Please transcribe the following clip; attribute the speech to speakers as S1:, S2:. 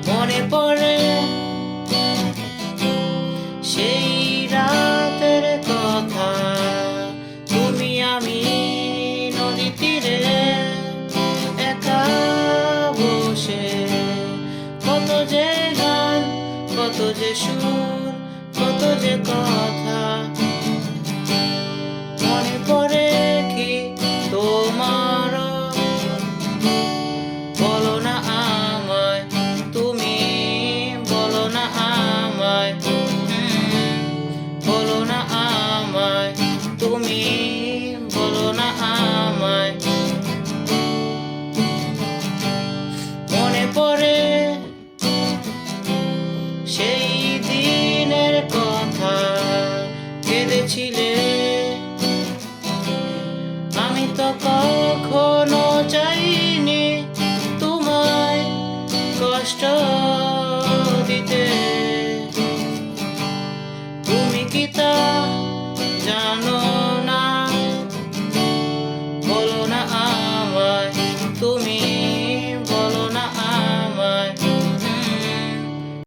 S1: মনে পড়ে সেই রাতের কথা, তুমি আমি নদী তীরে একা বসে, কত যে গান, কত যে সুর, কত যে কথা। মনে পড়ে কি তোমার, বলো না আমায়, তুমি বলো না আমায়, বলো না আমায়, তুমি বলো না আমায়। মনে পড়ে সেই দিনের কথা, কেঁদেছিলে, আমি তো কখনো চাইনি তোমায় কষ্ট দিতে, তুমি কি তা জানো না, বলো না আমায়, তুমি